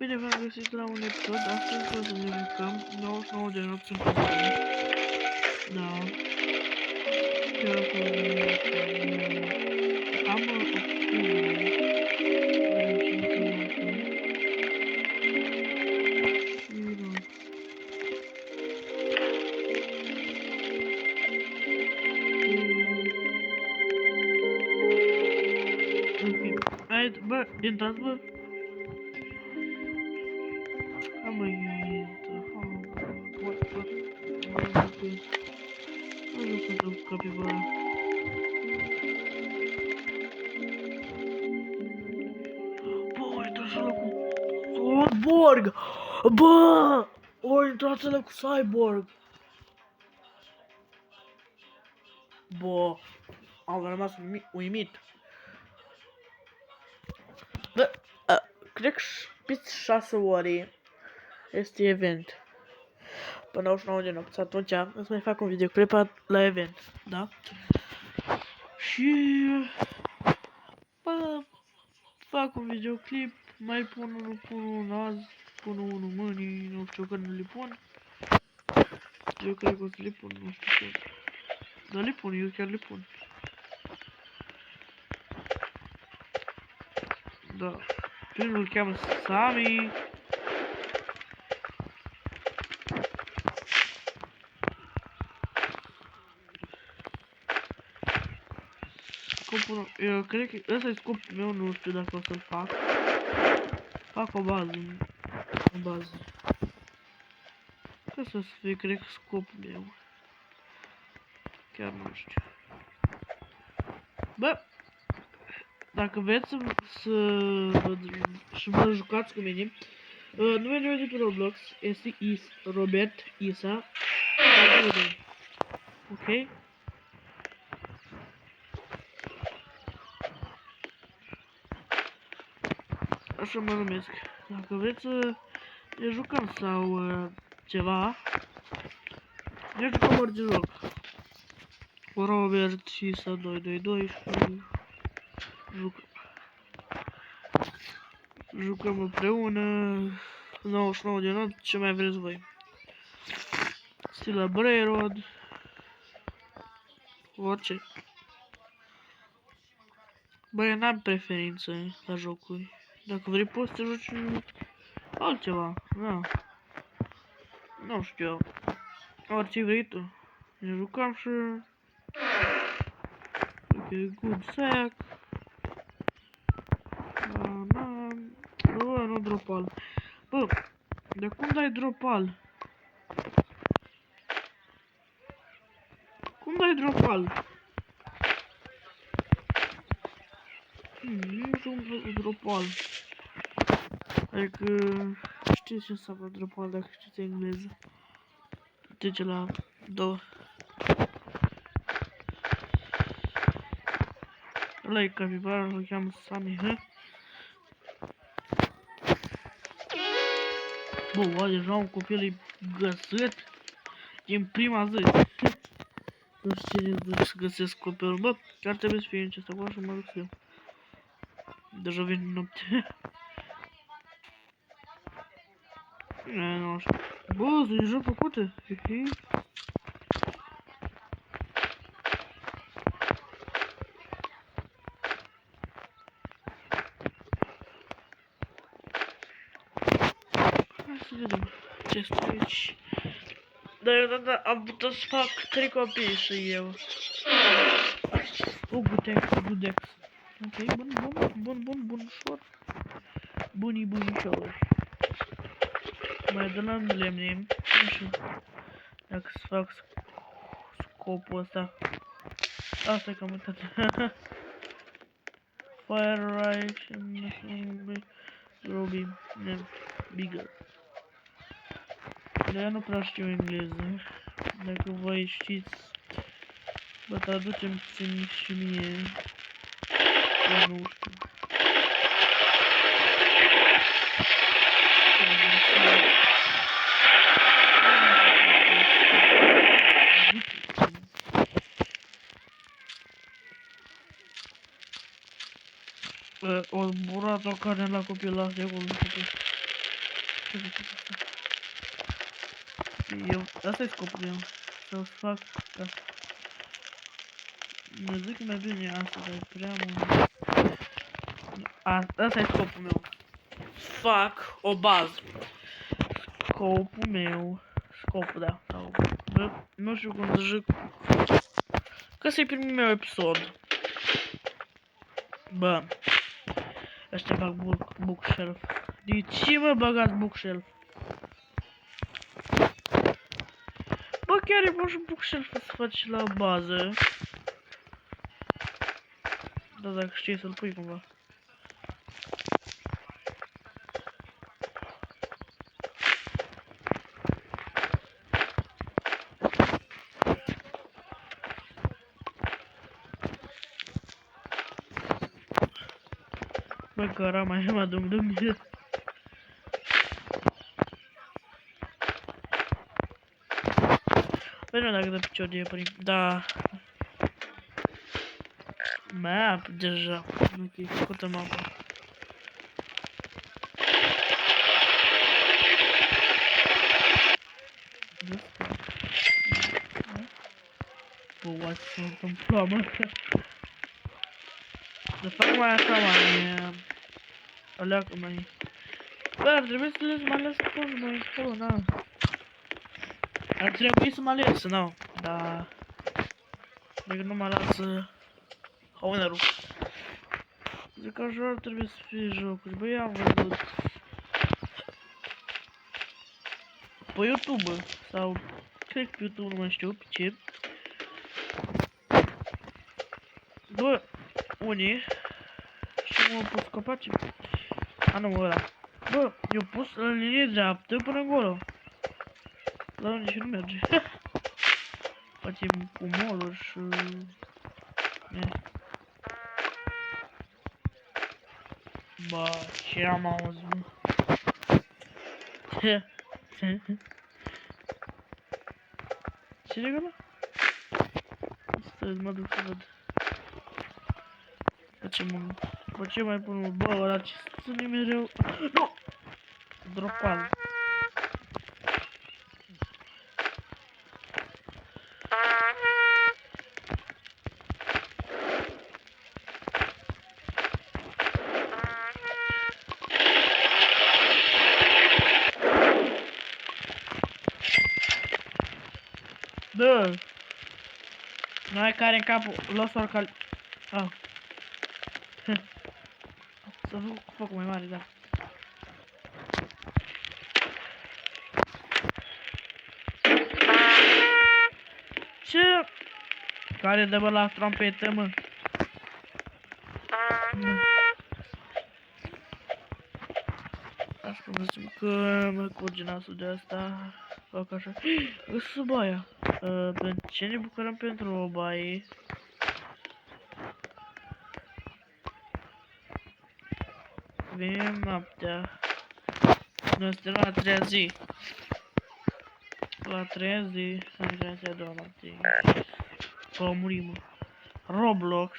Bine v-am găsit la un episod, astăzi o să ne jucăm 99 de nopți în pădure. Da. Chiar o să am opțiune. Vedem cine să mă acum. Ok, hai, bă, intrați, bă. Hai, mă, intră. Nu jucă cu capibara. Bă, intrați ăla cu Cyborg! Bă! O intrat ăla cu Cyborg! Bă, am rămas uimit. Bă, cred că peste 6 ore este event. Până 99 de nopți, atunci îți mai fac un videoclip la event, da? Și... bă, fac un videoclip, mai pun unul azi, pun unul mâine, nu știu când le pun. Eu cred că o să le pun, nu știu când. Dar le pun, eu chiar le pun. Da. Primul îl cheamă Sami. Scopul, eu cred că ăsta e scopul meu, nu știu dacă o să-l fac. Fac o bază. O bază. Asta să fie, cred că scopul meu. Chiar nu știu. Bă! Dacă vreți să vă jucați cu mine, numele meu de pe Roblox este Robert Isa. Ok? Așa mă numesc. Dacă vreți să ne jucăm sau ceva, ne jucăm orice joc. Robert Isa 222 și jucăm împreună 99 de nopți, ce mai vreți voi. Stila Brayrod, orice. Bă, eu n-am preferințe la jocuri. Dacă vrei poți să joci altceva, da. Nu știu. Orice vrei tu. Ne jucam și... ok, good sack. Bă, nu dropal. Bă, de cum dai dropal? Cum dai dropal? Nu știu cum dropal. Adică... știți ce înseamnă dropal dacă știți engleză. Trece la 2. Ăla e capibara, îl cheamă Sami, hă? Bă, oa, deja un copil e găsit din prima zi. Nu știu cine să găsesc copilul, bă, chiar trebuie să fie în acesta acolo și mă duc să eu. Deja vine noapte. Nu știu. Bă, sunt deja făcute, ok? Hai să vedem ce este aici. Dar eu am putut să fac 3 copii și eu. Gudex. Ok, bun, ușor. Bunișor. Mai dăm lemne. Nu știu dacă să fac scopul ăsta. Asta e cam uitat. Fire right and Robbie bigger. Dar eu nu prea știu engleză. Dacă voi știți, vă traducem și mie. Eu nu știu. O zburat o carne la copil, lasă acolo. Asta e scopul meu. Să-ți fac asta. Mă zic mai bine asta, dar e prea mult. Asta e scopul meu. Fac o bază. Scopul meu. Scopul, da. Sau, bă, nu știu cum să zic. Că să-i primul meu episod. Bă. Ăștia bag bookshelf. De ce mă bagați bookshelf? Bă, chiar e bun și bookshelf să faci la bază. Da, dacă știi să-l pui cumva. Bă, cara, mai mă adung de mine. Bă, nu dacă de picior de prin... Da. Map, deja. Ok, făcută mapa. Bă, what s-a întâmplat, mă? De fapt, mai așa, mai... Aleacă, mai... Bă, ar trebui să le mai ales acolo, mai acolo, na. Ar trebui să mă ales, nu. Da. Dacă nu mă lasă... Ownerul. Zic că așa ar trebui să fie jocuri. Băi, am văzut... Pe YouTube, sau... Cred că pe YouTube, nu mai știu pe ce. Bă, unii... Și mă pot scăpa ce... A, nu, ăla. Bă, eu pus în linie dreaptă până acolo. La unde și nu merge. Facem cu moluri și... Bă, ce am auzit, bă? Ce de acolo? Stai, mă duc să văd. Ce mai pun, mă? Bă, ăla ce ține mereu... Nu! Dropal. Bă! Noi care în capul Los Orcal... Ah. Să fac cu focul mai mare, da. Ce? Care dă bă la trompetă, mă? Așa că zicem că mă curge nasul de asta. Fac așa. Găsă baia. Pentru ce ne bucurăm pentru o baie? Vem noaptea. Noi suntem la a treia zi. La a treia zi. Am treia zi a doua noapte. Că murim. Roblox.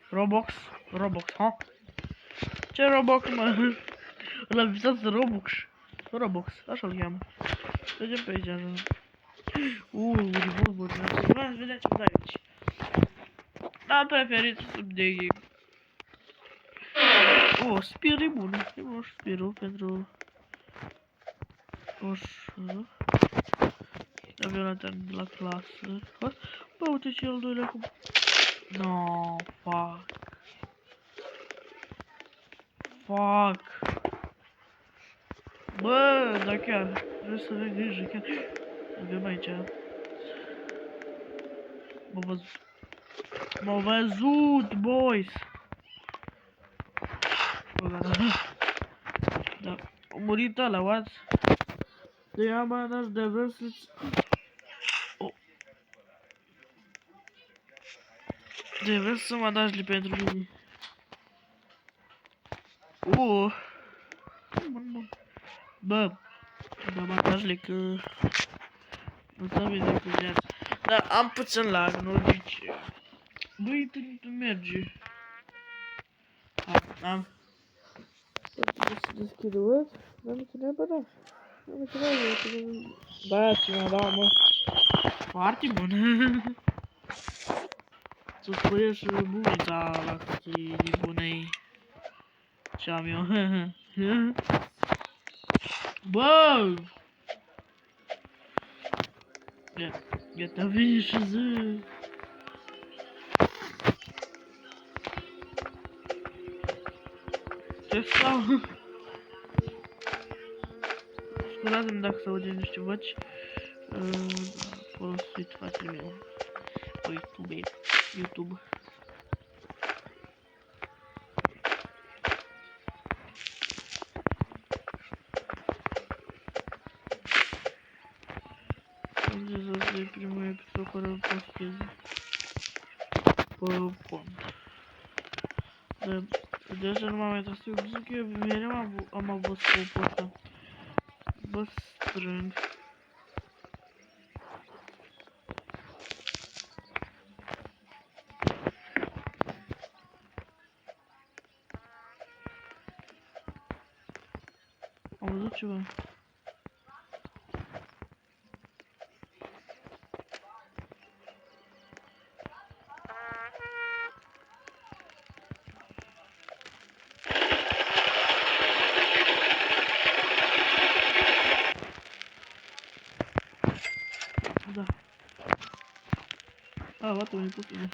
Roblox, ha? Ce Roblox, mă? Ăla visează Roblox, așa-l cheamă. Vedem pe aici, așa. Revolver, vreau să vedem ce-mi dai aici. Am preferit sub de game. Spir e bun. E bun și spirul pentru... Așa. Avem lanterna de la clasă. Bă, uite ce al doilea cu... No, fuck. Fuck. Bă, da chiar. Trebuie să avem grijă, chiar. Avem aici. M-au văzut, boys. Da. A murit ăla, what? De ia bandaj de vreau să-ți... De vreau să mă dați pentru mine. Bun. Bă, da bandajele că... Nu s-a vede cu viața. Dar am puțin lag, nu zice. Băi, tu merge. Am. Trebuie să deschid web. Dar nu ține bă, da. Nu ține bă, da, ce mi-a dat, mă. Foarte bun. Să spui și bulița la câții bunei ce am eu. Bă! Gata, vine și zi. Ce stau? Scuzați-mi dacă se aude niște voci. Folosit fratele meu pe YouTube. Asta e primul episod care îl postez pe cont. De asta nu m-am mai trăsit, eu zic că eu mereu am avut scopul ăsta. Bă, strâng. Am văzut ceva. Da. A, uite, mi-ai pus bine.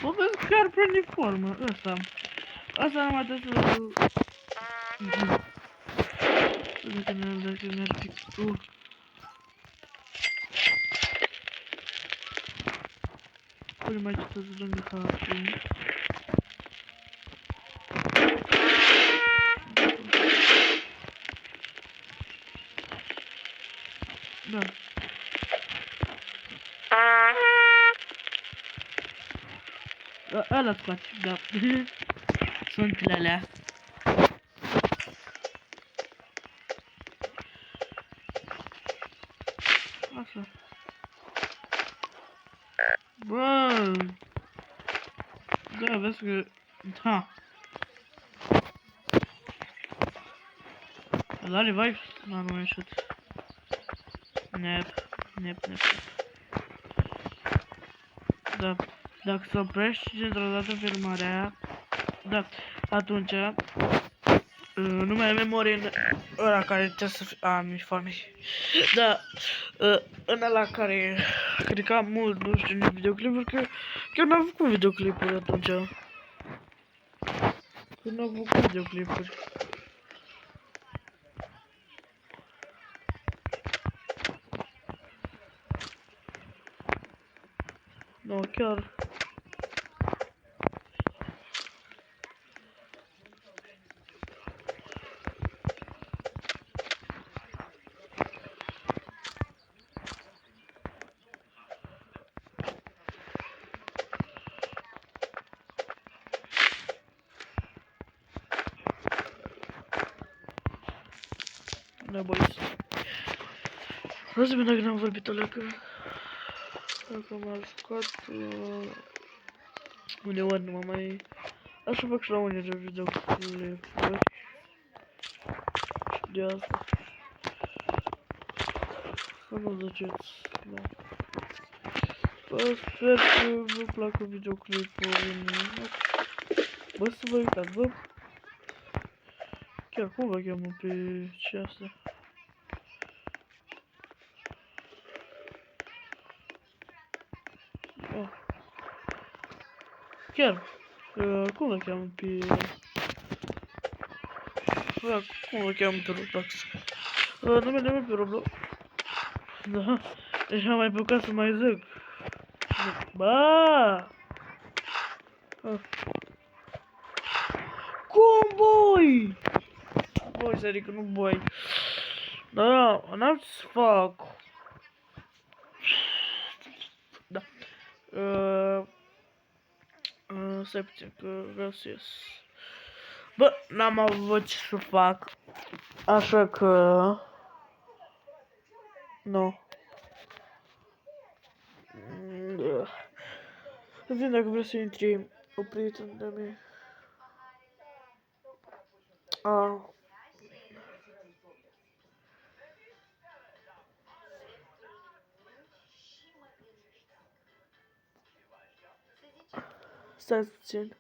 Bă, vezi, chiar prinde formă, ăsta. Asta numai trebuie să... Dacă mi-ar fi tu. Pune mai citează lângă hartul. Da. Ăla scoate, da. Sunt alea. Așa. Bă! Da, vezi că... Da. Ăla revive? Da, nu a ieșit. Nep. Da. Dacă se oprești dintr-o dată filmarea, da, atunci nu mai ai memorie în ăla care trebuie să fie... A, mi-e foame. Da, în ăla care cred că am mult, nu știu, nici videoclipuri, că chiar n-am făcut videoclipuri atunci. Că n-am făcut videoclipuri. Nu, chiar. Da, băieți. Vreau să vedem dacă n-am vorbit alea că... Dacă m-am jucat... Uneori nu mă mai... Așa fac și la unele videoclipuri. De asta. Să nu ziceți, da. Bă, sper că vă placă videoclipul. Bă, să vă uitați, bă. Chiar cum vă cheamă pe ce astea? Oh. Chiar, cum vă cheamă pe... Bă, cum vă cheamă pe Roblox? Numele meu pe Roblox. Da, deci am mai bucat să mai zic. Ba! Cum, boy? Boy, să adică nu boy. Da, n-am să fac. Da. Stai puțin că vreau să ies. Bă, n-am avut ce să fac. Așa că... Nu. Vedem dacă vrea să intri o prietenă de-a mea. Stai puțin.